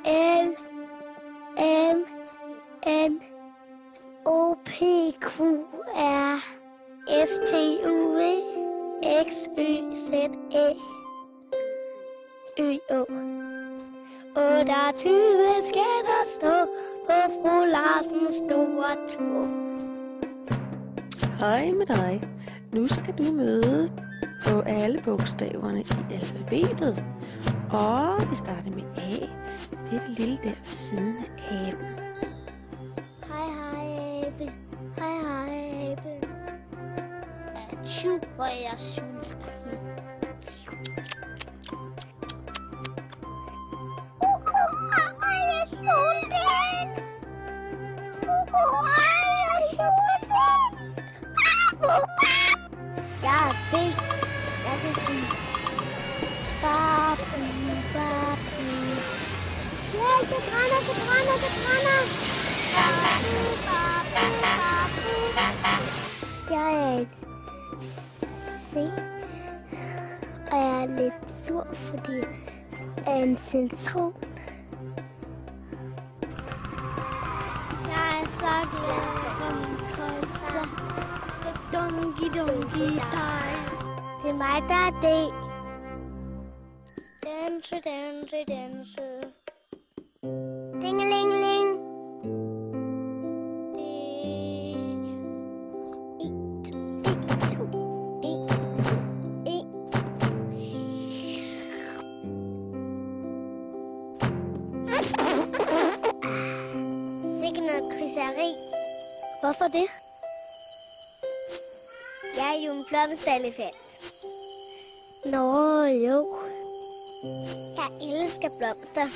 L M N O P Q R S T U V X Y Z E Ø Å. 28 skal der stå på fru Larsens store tog. Hej med dig. Nu skal du møde på alle bogstaverne i alfabetet. Og vi starter med A. Det er det lille der ved siden af aben. Hej, hej, abe. Hej, hej, abe. Atju, hvor er jeg sulten. Jeg er B. Jeg kan sige babu, babu. Nej, det brænder, det brænder, det brænder. Babu, babu, babu. Jeg er et C. Og jeg er lidt sur, fordi jeg er en citron. Jeg er så glad for min kolser. Dungi dig. Det er mig, der er det. Danse, danse, danse. Dingelingeling. Sikke noget krydseri. Hvorfor det? Jeg er jo en blomsterelefant. Nå, jo. Jeg elsker blomster.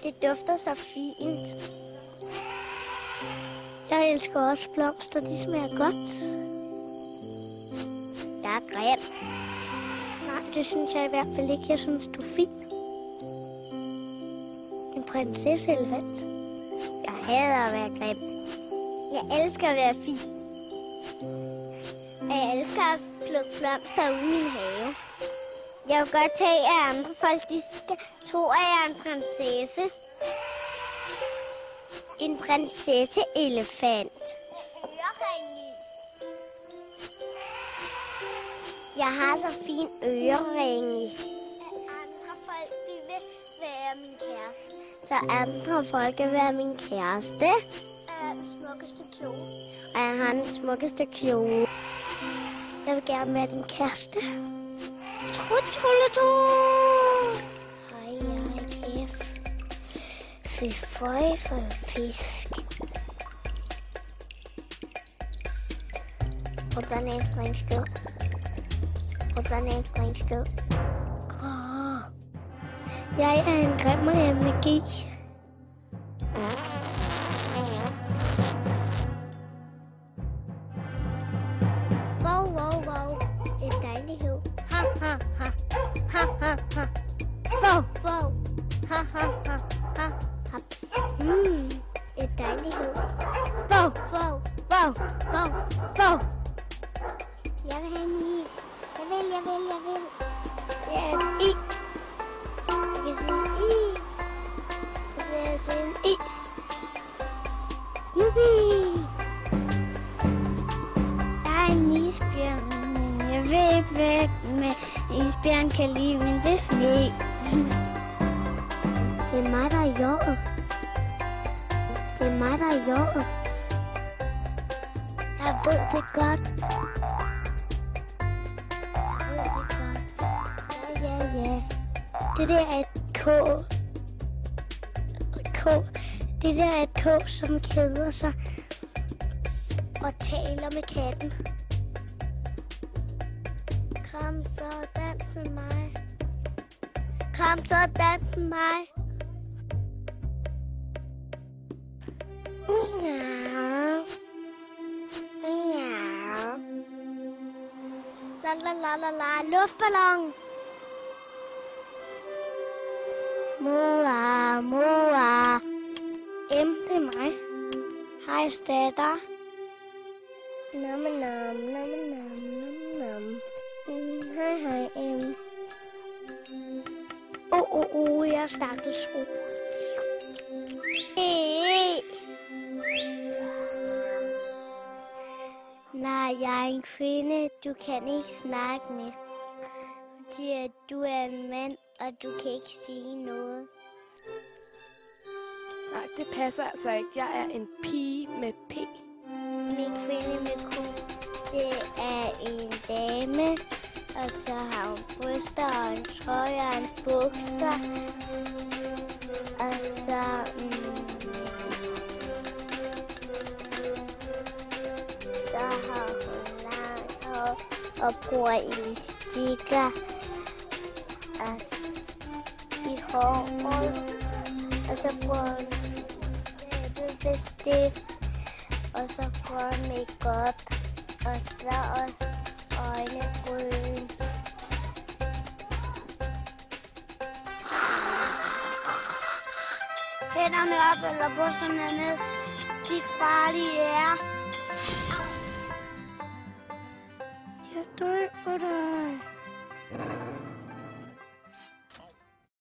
Det dufter så fint. Jeg elsker også blomster. De smager godt. Jeg er grim. Nej, det synes jeg i hvert fald ikke. Jeg synes, du er fin. En prinsesseelefant. Jeg hader at være grim. Jeg elsker at være fin. Jeg elsker at plukke blomster ude i min have. Jeg vil godt tage, at andre folk de skal tro, at jeg er en prinsesse. En prinsesseelefant. Jeg har så fin øreringe. Andre folk de vil være min kæreste. Så andre folk vil være min kæreste. Den smukkeste kjole. Og jeg har den smukkeste kjole. Jeg vil gerne være din kæreste. Trutruletu! Hej, jeg er kæft. Fy føj for en fisk. Og bananspringskød. Og bananspringskød. Jeg er en grim og en magi. Wow. Et dejligt høv. Ha. Wow. Ha. Et dejligt høv. Wow. Jeg vil have en is. Jeg vil. Jeg er en is. Jeg vil se en is. Jubi! Jeg er en isbjørn. Jeg ved ikke, hvad med isbjørn kan lide, men det er sne. Det er mig, der er jord. Jeg ved det godt. Ja. Det der er et K. Det der er et K, som keder sig og taler med katten. Kom så, dans med mig. Miau. La, luftballon. Moa. M, det er mig. Hej, statter. Nam. Hej, M. Jeg er stakkelsro. Nej, jeg er en kvinde, du kan ikke snakke med. Fordi at du er en mand, og du kan ikke sige noget. Nej, det passer altså ikke. Jeg er en pige med P. Min kvinde med Q, det er en dame. Og så har hun bryster og en trøje og en bukser. Og så... så har hun langt hår og bruger elastikker i håret. Og så bruger hun læbestift. Og så bruger hun make-up. Og så også øjnebryn. Hænderne op eller busserne ned. Dit farlige er. Jeg dør for dig.